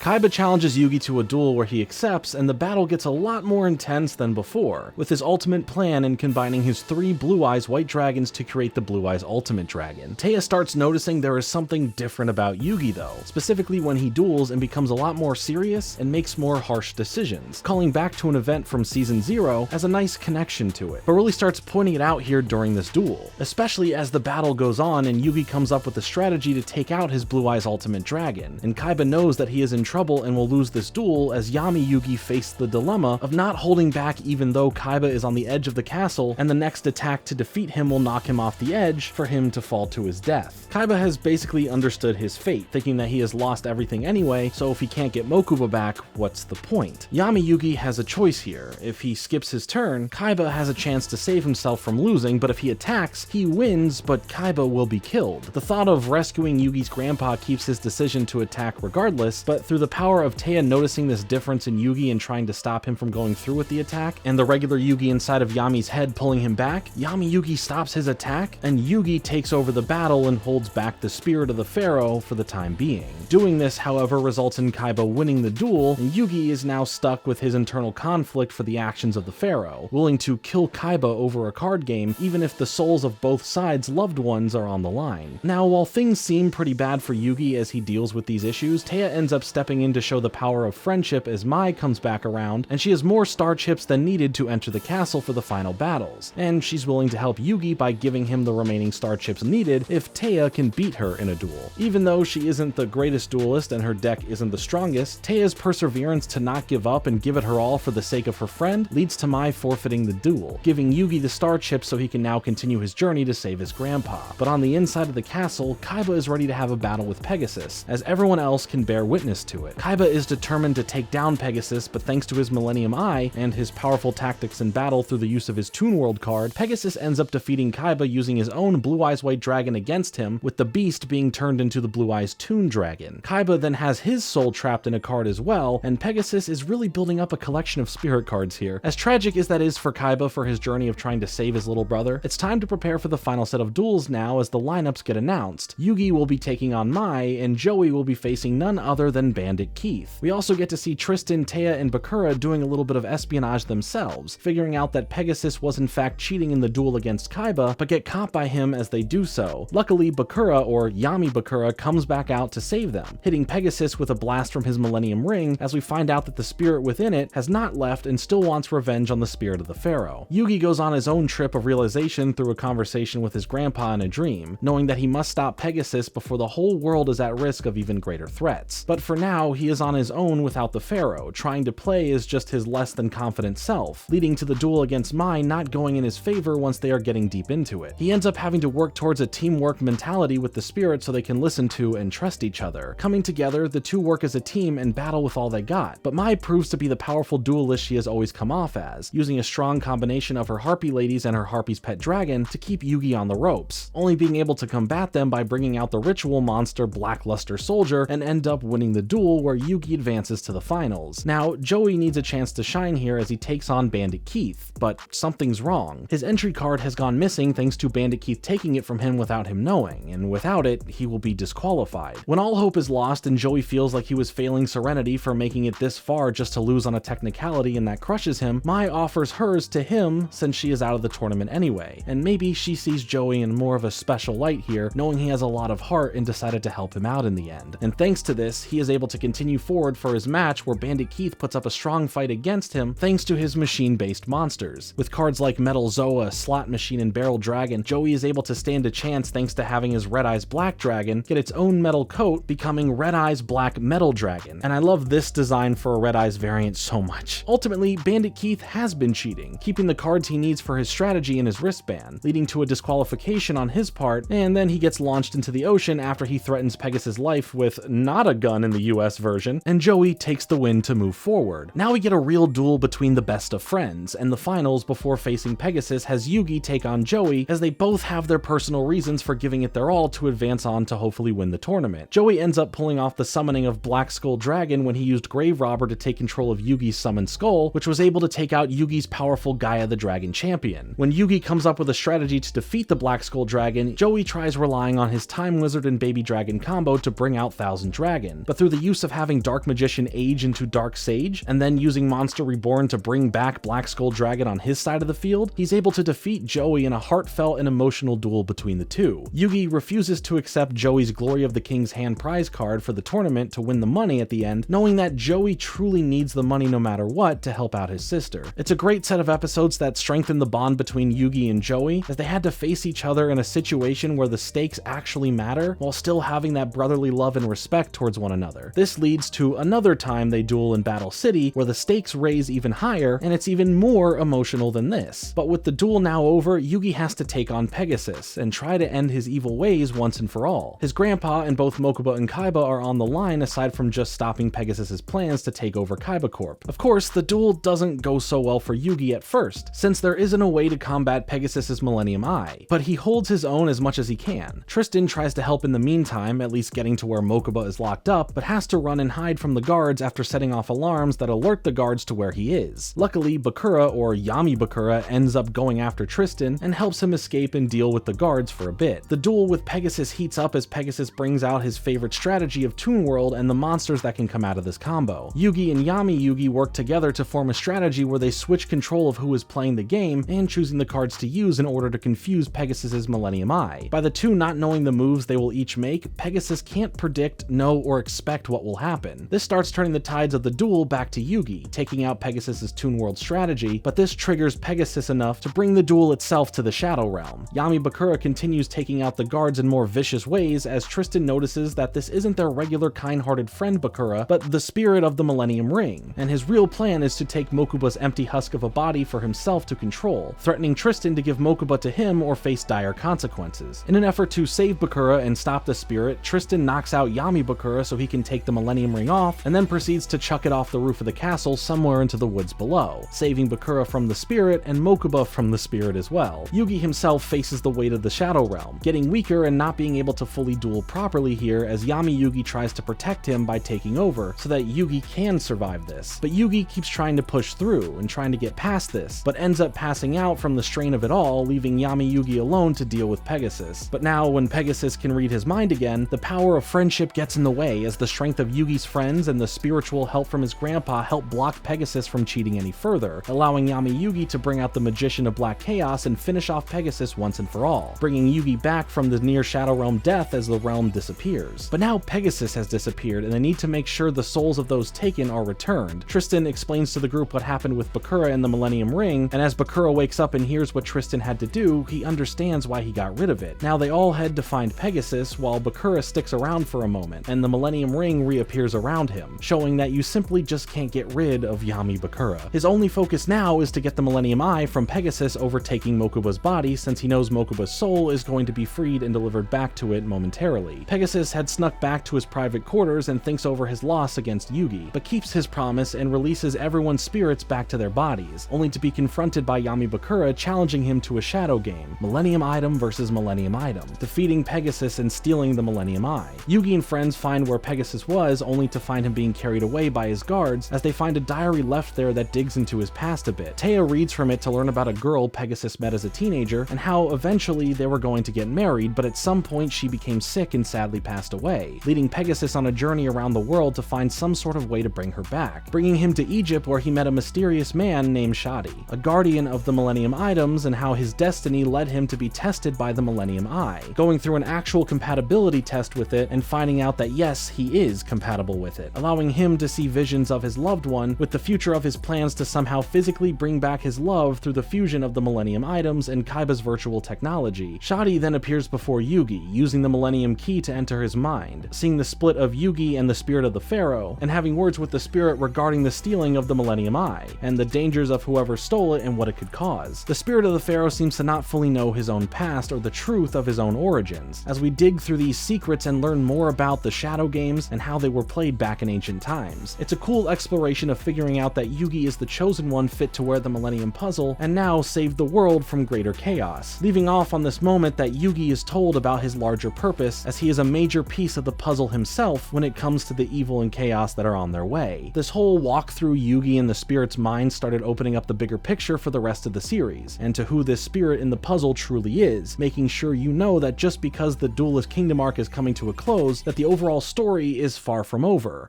Kaiba challenges Yugi to a duel where he accepts, and the battle gets a lot more intense than before, with his ultimate plan in combining his 3 Blue Eyes White Dragons to create the Blue Eyes Ultimate Dragon. Taya starts noticing there is something different about Yugi though, specifically when he duels and becomes a lot more serious and makes more harsh decisions, calling back to an event from Season 0 as a nice connection to it, but really starts pointing it out here during this duel, especially as the battle goes on and Yugi comes up with a strategy to take out his Blue Eyes Ultimate Dragon, and Kaiba knows that he is in trouble and will lose this duel as Yami Yugi face the dilemma of not holding back even though Kaiba is on the edge of the castle, and the next attack to defeat him will knock him off the edge for him to fall to his death. Kaiba has basically understood his fate, thinking that he has lost everything anyway, so if he can't get Mokuba back, what's the point? Yami Yugi has a choice here. If he skips his turn, Kaiba has a chance to save himself from losing, but if he attacks, he wins, but Kaiba will be killed. The thought of rescuing Yugi's grandpa keeps his decision to attack regardless, but through the power of Taya noticing this difference in Yugi and trying to stop him from going through with the attack, and the regular Yugi inside of Yami's head pulling him back, Yami Yugi stops his attack, and Yugi takes over the battle and holds back the spirit of the pharaoh for the time being. Doing this, however, results in Kaiba winning the duel, and Yugi is now stuck with his internal conflict for the actions of the pharaoh, willing to kill Kaiba over a card game even if the souls of both sides' loved ones are on the line. Now, while things seem pretty bad for Yugi as he deals with these issues, Taya ends up stepping in to show the power of friendship as Mai comes back around, and she has more star chips than needed to enter the castle for the final battles, and she's willing to help Yugi by giving him the remaining star chips needed if Taya can beat her in a duel. Even though she isn't the greatest duelist and her deck isn't the strongest, Taya's perseverance to not give up and give it her all for the sake of her friend leads to Mai forfeiting the duel, giving Yugi the star chips so he can now continue his journey to save his grandpa. But on the inside of the castle, Kaiba is ready to have a battle with Pegasus, as everyone else can bear witness to it. Kaiba is determined to take down Pegasus, but thanks to his Millennium Eye and his powerful tactics in battle through the use of his Toon World card, Pegasus ends up defeating Kaiba using his own Blue Eyes White Dragon against him, with the beast being turned into the Blue Eyes Toon Dragon. Kaiba then has his soul trapped in a card as well, and Pegasus is really building up a collection of spirit cards here. As tragic as that is for Kaiba for his journey of trying to save his little brother, it's time to prepare for the final set of duels now as the lineups get announced. Yugi will be taking on Mai, and Joey will be facing none other than Bandit Keith. We also get to see Tristan, Taya, and Bakura doing a little bit of espionage themselves, figuring out that Pegasus was in fact cheating in the duel against Kaiba, but get caught by him as they do so. Luckily, Bakura, or Yami Bakura, comes back out to save them, hitting Pegasus with a blast from his Millennium Ring as we find out that the spirit within it has not left and still wants revenge on the spirit of the pharaoh. Yugi goes on his own trip of realization through a conversation with his grandpa in a dream, knowing that he must stop Pegasus before the whole world is at risk of even greater threats. But for now, now he is on his own without the Pharaoh, trying to play as just his less than confident self, leading to the duel against Mai not going in his favor once they are getting deep into it. He ends up having to work towards a teamwork mentality with the spirit so they can listen to and trust each other. Coming together, the two work as a team and battle with all they got, but Mai proves to be the powerful duelist she has always come off as, using a strong combination of her Harpy ladies and her Harpy's pet dragon to keep Yugi on the ropes, only being able to combat them by bringing out the ritual monster Blackluster Soldier and end up winning the duel where Yugi advances to the finals. Now, Joey needs a chance to shine here as he takes on Bandit Keith, but something's wrong. His entry card has gone missing thanks to Bandit Keith taking it from him without him knowing, and without it, he will be disqualified. When all hope is lost and Joey feels like he was failing Serenity for making it this far just to lose on a technicality and that crushes him, Mai offers hers to him since she is out of the tournament anyway, and maybe she sees Joey in more of a special light here, knowing he has a lot of heart and decided to help him out in the end. And thanks to this, he is able to continue forward for his match where Bandit Keith puts up a strong fight against him thanks to his machine-based monsters. With cards like Metal Zoa, Slot Machine, and Barrel Dragon, Joey is able to stand a chance thanks to having his Red Eyes Black Dragon get its own metal coat, becoming Red Eyes Black Metal Dragon, and I love this design for a Red Eyes variant so much. Ultimately, Bandit Keith has been cheating, keeping the cards he needs for his strategy in his wristband, leading to a disqualification on his part, and then he gets launched into the ocean after he threatens Pegasus' life with not a gun in the US version, and Joey takes the win to move forward. Now we get a real duel between the best of friends, and the finals before facing Pegasus has Yugi take on Joey as they both have their personal reasons for giving it their all to advance on to hopefully win the tournament. Joey ends up pulling off the summoning of Black Skull Dragon when he used Grave Robber to take control of Yugi's summoned skull, which was able to take out Yugi's powerful Gaia the Dragon champion. When Yugi comes up with a strategy to defeat the Black Skull Dragon, Joey tries relying on his Time Wizard and Baby Dragon combo to bring out Thousand Dragon, but through the use of having Dark Magician age into Dark Sage, and then using Monster Reborn to bring back Black Skull Dragon on his side of the field, he's able to defeat Joey in a heartfelt and emotional duel between the two. Yugi refuses to accept Joey's Glory of the King's Hand prize card for the tournament to win the money at the end, knowing that Joey truly needs the money no matter what to help out his sister. It's a great set of episodes that strengthen the bond between Yugi and Joey, as they had to face each other in a situation where the stakes actually matter, while still having that brotherly love and respect towards one another. This leads to another time they duel in Battle City, where the stakes raise even higher, and it's even more emotional than this. But with the duel now over, Yugi has to take on Pegasus, and try to end his evil ways once and for all. His grandpa and both Mokuba and Kaiba are on the line aside from just stopping Pegasus's plans to take over Kaiba Corp. Of course, the duel doesn't go so well for Yugi at first, since there isn't a way to combat Pegasus's Millennium Eye, but he holds his own as much as he can. Tristan tries to help in the meantime, at least getting to where Mokuba is locked up, but has to run and hide from the guards after setting off alarms that alert the guards to where he is. Luckily, Bakura, or Yami Bakura, ends up going after Tristan and helps him escape and deal with the guards for a bit. The duel with Pegasus heats up as Pegasus brings out his favorite strategy of Toon World and the monsters that can come out of this combo. Yugi and Yami Yugi work together to form a strategy where they switch control of who is playing the game and choosing the cards to use in order to confuse Pegasus's Millennium Eye. By the two not knowing the moves they will each make, Pegasus can't predict, know, or expect what will happen. This starts turning the tides of the duel back to Yugi, taking out Pegasus's Toon World strategy, but this triggers Pegasus enough to bring the duel itself to the Shadow Realm. Yami Bakura continues taking out the guards in more vicious ways as Tristan notices that this isn't their regular kind-hearted friend Bakura, but the spirit of the Millennium Ring, and his real plan is to take Mokuba's empty husk of a body for himself to control, threatening Tristan to give Mokuba to him or face dire consequences. In an effort to save Bakura and stop the spirit, Tristan knocks out Yami Bakura so he can take the Millennium Ring off, and then proceeds to chuck it off the roof of the castle somewhere into the woods below, saving Bakura from the spirit and Mokuba from the spirit as well. Yugi himself faces the weight of the Shadow Realm, getting weaker and not being able to fully duel properly here as Yami Yugi tries to protect him by taking over so that Yugi can survive this. But Yugi keeps trying to push through and trying to get past this, but ends up passing out from the strain of it all, leaving Yami Yugi alone to deal with Pegasus. But now when Pegasus can read his mind again, the power of friendship gets in the way as the strength of Yugi's friends and the spiritual help from his grandpa help block Pegasus from cheating any further, allowing Yami Yugi to bring out the Magician of Black Chaos and finish off Pegasus once and for all, bringing Yugi back from the near Shadow Realm death as the realm disappears. But now Pegasus has disappeared and they need to make sure the souls of those taken are returned. Tristan explains to the group what happened with Bakura and the Millennium Ring, and as Bakura wakes up and hears what Tristan had to do, he understands why he got rid of it. Now they all head to find Pegasus while Bakura sticks around for a moment, and the Millennium Ring everything reappears around him, showing that you simply just can't get rid of Yami Bakura. His only focus now is to get the Millennium Eye from Pegasus overtaking Mokuba's body, since he knows Mokuba's soul is going to be freed and delivered back to it momentarily. Pegasus had snuck back to his private quarters and thinks over his loss against Yugi, but keeps his promise and releases everyone's spirits back to their bodies, only to be confronted by Yami Bakura challenging him to a shadow game, Millennium Item versus Millennium Item, defeating Pegasus and stealing the Millennium Eye. Yugi and friends find where Pegasus was, only to find him being carried away by his guards as they find a diary left there that digs into his past a bit. Taya reads from it to learn about a girl Pegasus met as a teenager and how eventually they were going to get married, but at some point she became sick and sadly passed away, leading Pegasus on a journey around the world to find some sort of way to bring her back, bringing him to Egypt where he met a mysterious man named Shadi, a guardian of the Millennium Items, and how his destiny led him to be tested by the Millennium Eye, going through an actual compatibility test with it and finding out that yes, he is compatible with it, allowing him to see visions of his loved one with the future of his plans to somehow physically bring back his love through the fusion of the Millennium Items and Kaiba's virtual technology. Shadi then appears before Yugi, using the Millennium Key to enter his mind, seeing the split of Yugi and the spirit of the Pharaoh, and having words with the spirit regarding the stealing of the Millennium Eye, and the dangers of whoever stole it and what it could cause. The spirit of the Pharaoh seems to not fully know his own past or the truth of his own origins, as we dig through these secrets and learn more about the Shadow Games and how they were played back in ancient times. It's a cool exploration of figuring out that Yugi is the chosen one fit to wear the Millennium Puzzle and now save the world from greater chaos, leaving off on this moment that Yugi is told about his larger purpose, as he is a major piece of the puzzle himself when it comes to the evil and chaos that are on their way. This whole walk through Yugi and the spirit's mind started opening up the bigger picture for the rest of the series, and to who this spirit in the puzzle truly is, making sure you know that just because the Duelist Kingdom arc is coming to a close, that the overall story is far from over.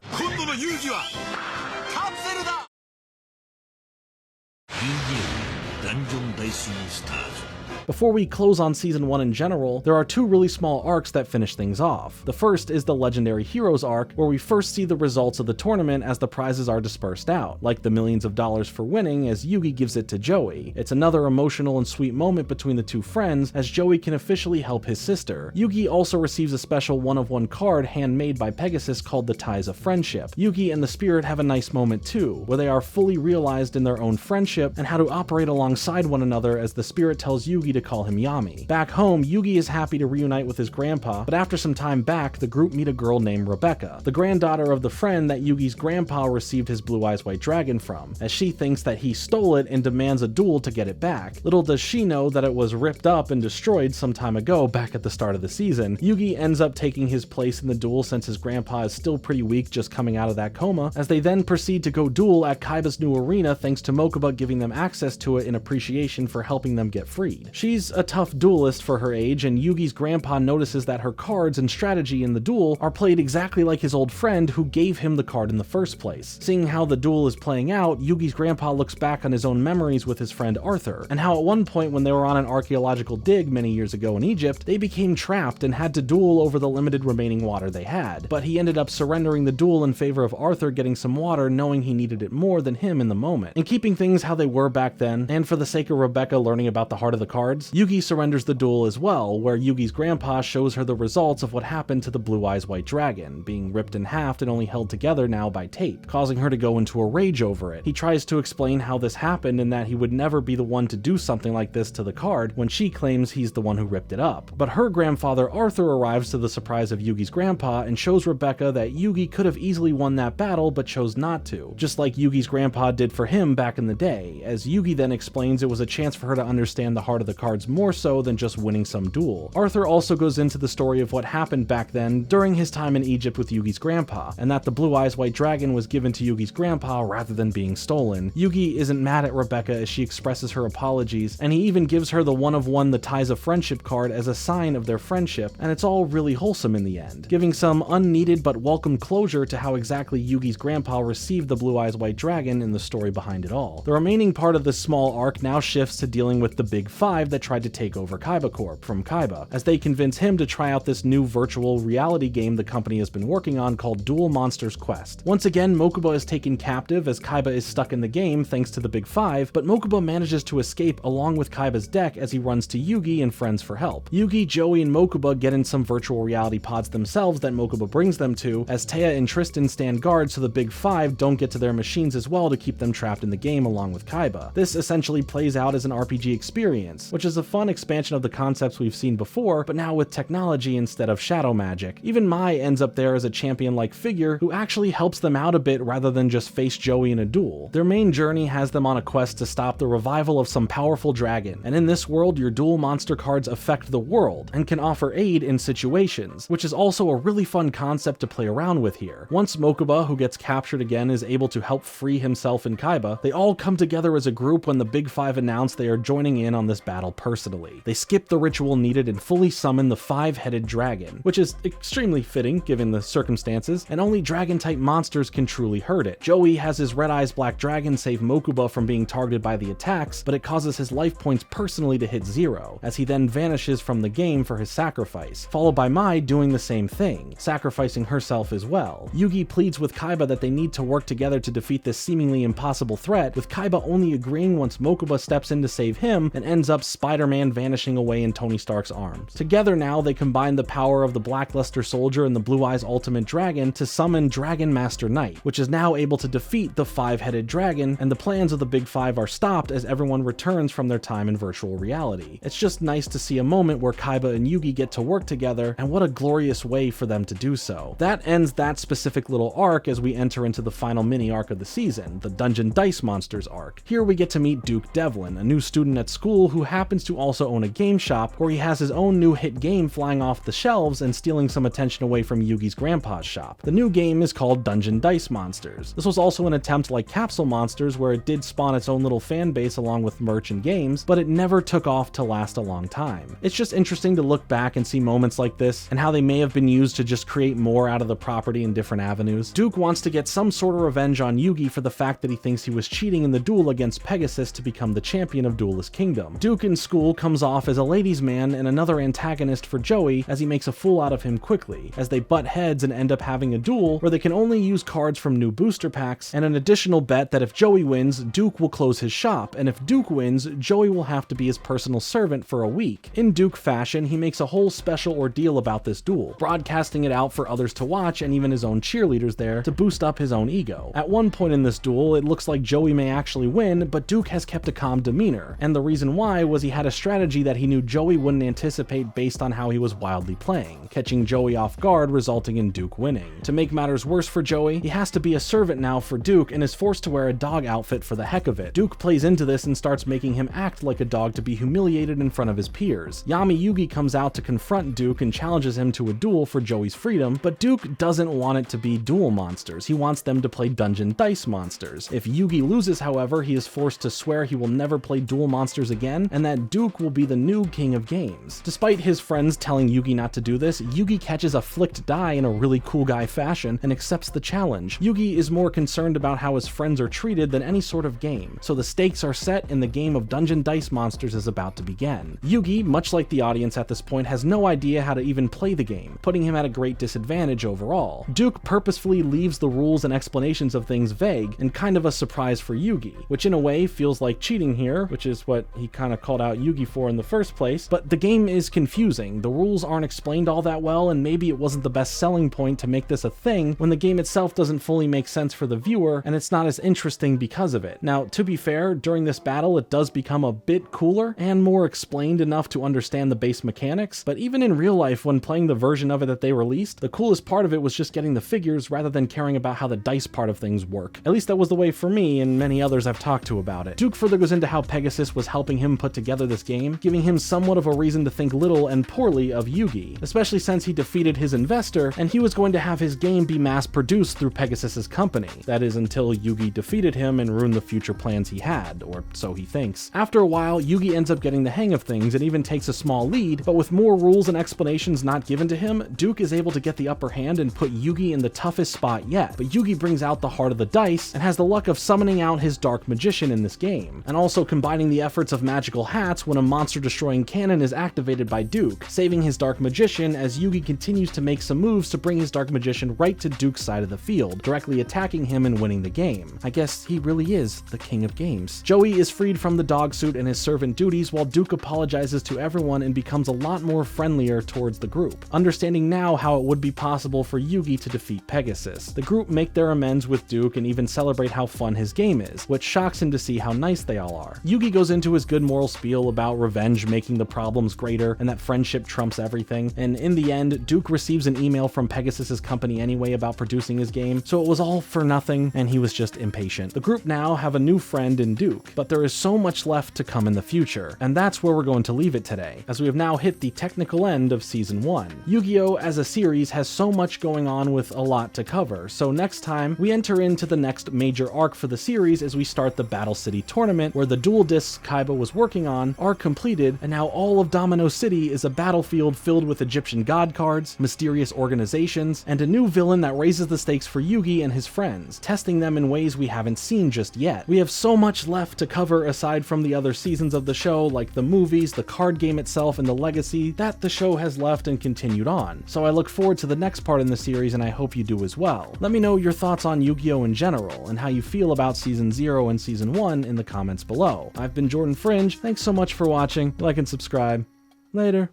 Before we close on Season 1 in general, there are two really small arcs that finish things off. The first is the Legendary Heroes arc, where we first see the results of the tournament as the prizes are dispersed out, like the millions of dollars for winning as Yugi gives it to Joey. It's another emotional and sweet moment between the two friends as Joey can officially help his sister. Yugi also receives a special one-of-one card handmade by Pegasus called the Ties of Friendship. Yugi and the spirit have a nice moment too, where they are fully realized in their own friendship and how to operate alongside one another as the spirit tells Yugi to call him Yami. Back home, Yugi is happy to reunite with his grandpa, but after some time back, the group meet a girl named Rebecca, the granddaughter of the friend that Yugi's grandpa received his Blue Eyes White Dragon from, as she thinks that he stole it and demands a duel to get it back. Little does she know that it was ripped up and destroyed some time ago back at the start of the season. Yugi ends up taking his place in the duel since his grandpa is still pretty weak just coming out of that coma, as they then proceed to go duel at Kaiba's new arena thanks to Mokuba giving them access to it in appreciation for helping them get freed. She's a tough duelist for her age, and Yugi's grandpa notices that her cards and strategy in the duel are played exactly like his old friend who gave him the card in the first place. Seeing how the duel is playing out, Yugi's grandpa looks back on his own memories with his friend Arthur, and how at one point when they were on an archaeological dig many years ago in Egypt, they became trapped and had to duel over the limited remaining water they had, but he ended up surrendering the duel in favor of Arthur getting some water, knowing he needed it more than him in the moment. And keeping things how they were back then, and for the sake of Rebecca learning about the heart of the cards, Yugi surrenders the duel as well, where Yugi's grandpa shows her the results of what happened to the Blue Eyes White Dragon, being ripped in half and only held together now by tape, causing her to go into a rage over it. He tries to explain how this happened and that he would never be the one to do something like this to the card when she claims he's the one who ripped it up. But her grandfather Arthur arrives to the surprise of Yugi's grandpa and shows Rebecca that Yugi could have easily won that battle but chose not to, just like Yugi's grandpa did for him back in the day, as Yugi then explains it was a chance for her to understand the heart of the cards more so than just winning some duel. Arthur also goes into the story of what happened back then during his time in Egypt with Yugi's grandpa, and that the Blue Eyes White Dragon was given to Yugi's grandpa rather than being stolen. Yugi isn't mad at Rebecca as she expresses her apologies, and he even gives her the one-of-one the Ties of Friendship card as a sign of their friendship, and it's all really wholesome in the end, giving some unneeded but welcome closure to how exactly Yugi's grandpa received the Blue Eyes White Dragon and the story behind it all. The remaining part of this small arc now shifts to dealing with the Big Five 5 that tried to take over Kaiba Corp from Kaiba, as they convince him to try out this new virtual reality game the company has been working on called Duel Monsters Quest. Once again, Mokuba is taken captive as Kaiba is stuck in the game thanks to the Big Five, but Mokuba manages to escape along with Kaiba's deck as he runs to Yugi and friends for help. Yugi, Joey, and Mokuba get in some virtual reality pods themselves that Mokuba brings them to, as Taya and Tristan stand guard so the Big Five don't get to their machines as well to keep them trapped in the game along with Kaiba. This essentially plays out as an RPG experience, which is a fun expansion of the concepts we've seen before, but now with technology instead of shadow magic. Even Mai ends up there as a champion-like figure who actually helps them out a bit rather than just face Joey in a duel. Their main journey has them on a quest to stop the revival of some powerful dragon, and in this world your duel monster cards affect the world and can offer aid in situations, which is also a really fun concept to play around with here. Once Mokuba, who gets captured again, is able to help free himself and Kaiba, they all come together as a group when the Big Five announce they are joining in on this battle personally. They skip the ritual needed and fully summon the five-headed dragon, which is extremely fitting given the circumstances, and only dragon-type monsters can truly hurt it. Joey has his Red Eyes Black Dragon save Mokuba from being targeted by the attacks, but it causes his life points personally to hit 0, as he then vanishes from the game for his sacrifice, followed by Mai doing the same thing, sacrificing herself as well. Yugi pleads with Kaiba that they need to work together to defeat this seemingly impossible threat, with Kaiba only agreeing once Mokuba steps in to save him and ends up Spider-Man vanishing away in Tony Stark's arms. Together now, they combine the power of the Blackluster Soldier and the Blue Eyes Ultimate Dragon to summon Dragon Master Knight, which is now able to defeat the five-headed dragon, and the plans of the Big Five are stopped as everyone returns from their time in virtual reality. It's just nice to see a moment where Kaiba and Yugi get to work together, and what a glorious way for them to do so. That ends that specific little arc as we enter into the final mini-arc of the season, the Dungeon Dice Monsters arc. Here we get to meet Duke Devlin, a new student at school who happens to also own a game shop where he has his own new hit game flying off the shelves and stealing some attention away from Yugi's grandpa's shop. The new game is called Dungeon Dice Monsters. This was also an attempt like Capsule Monsters where it did spawn its own little fan base along with merch and games, but it never took off to last a long time. It's just interesting to look back and see moments like this and how they may have been used to just create more out of the property in different avenues. Duke wants to get some sort of revenge on Yugi for the fact that he thinks he was cheating in the duel against Pegasus to become the champion of Duelist Kingdom. Duke in school comes off as a ladies' man and another antagonist for Joey as he makes a fool out of him quickly, as they butt heads and end up having a duel where they can only use cards from new booster packs, and an additional bet that if Joey wins, Duke will close his shop, and if Duke wins, Joey will have to be his personal servant for a week. In Duke fashion, he makes a whole special ordeal about this duel, broadcasting it out for others to watch and even his own cheerleaders there to boost up his own ego. At one point in this duel, it looks like Joey may actually win, but Duke has kept a calm demeanor, and the reason why was he had a strategy that he knew Joey wouldn't anticipate based on how he was wildly playing, catching Joey off guard, resulting in Duke winning. To make matters worse for Joey, he has to be a servant now for Duke and is forced to wear a dog outfit for the heck of it. Duke plays into this and starts making him act like a dog to be humiliated in front of his peers. Yami Yugi comes out to confront Duke and challenges him to a duel for Joey's freedom, but Duke doesn't want it to be duel monsters. He wants them to play Dungeon Dice Monsters. If Yugi loses, however, he is forced to swear he will never play duel monsters again, and that Duke will be the new king of games. Despite his friends telling Yugi not to do this, Yugi catches a flicked die in a really cool guy fashion and accepts the challenge. Yugi is more concerned about how his friends are treated than any sort of game, so the stakes are set and the game of Dungeon Dice Monsters is about to begin. Yugi, much like the audience at this point, has no idea how to even play the game, putting him at a great disadvantage overall. Duke purposefully leaves the rules and explanations of things vague and kind of a surprise for Yugi, which in a way feels like cheating here, which is what he kind of called out Yugi for in the first place, but the game is confusing. The rules aren't explained all that well, and maybe it wasn't the best selling point to make this a thing when the game itself doesn't fully make sense for the viewer and it's not as interesting because of it. Now, to be fair, during this battle it does become a bit cooler and more explained enough to understand the base mechanics, but even in real life when playing the version of it that they released, the coolest part of it was just getting the figures rather than caring about how the dice part of things work. At least that was the way for me and many others I've talked to about it. Duke further goes into how Pegasus was helping him put together this game, giving him somewhat of a reason to think little and poorly of Yugi, especially since he defeated his investor and he was going to have his game be mass-produced through Pegasus's company. That is until Yugi defeated him and ruined the future plans he had, or so he thinks. After a while, Yugi ends up getting the hang of things and even takes a small lead, but with more rules and explanations not given to him, Duke is able to get the upper hand and put Yugi in the toughest spot yet. But Yugi brings out the heart of the dice and has the luck of summoning out his dark magician in this game, and also combining the efforts of magical hats when a monster-destroying cannon is activated by Duke, saving his Dark Magician as Yugi continues to make some moves to bring his Dark Magician right to Duke's side of the field, directly attacking him and winning the game. I guess he really is the king of games. Joey is freed from the dog suit and his servant duties while Duke apologizes to everyone and becomes a lot more friendlier towards the group, understanding now how it would be possible for Yugi to defeat Pegasus. The group make their amends with Duke and even celebrate how fun his game is, which shocks him to see how nice they all are. Yugi goes into his good moral spiel about revenge making the problems greater and that friendship trumps everything, and in the end, Duke receives an email from Pegasus's company anyway about producing his game, so it was all for nothing and he was just impatient. The group now have a new friend in Duke, but there is so much left to come in the future, and that's where we're going to leave it today, as we have now hit the technical end of Season 1. Yu-Gi-Oh! As a series has so much going on with a lot to cover, so next time, we enter into the next major arc for the series as we start the Battle City tournament, where the dual discs Kaiba was working on are completed, and now all of Domino City is a battlefield filled with Egyptian god cards, mysterious organizations, and a new villain that raises the stakes for Yugi and his friends, testing them in ways we haven't seen just yet. We have so much left to cover aside from the other seasons of the show, like the movies, the card game itself, and the legacy that the show has left and continued on. So I look forward to the next part in the series, and I hope you do as well. Let me know your thoughts on Yu-Gi-Oh! In general, and how you feel about Season 0 and Season 1 in the comments below. I've been Jordan Fringe, thanks so much for watching, like and subscribe. Later.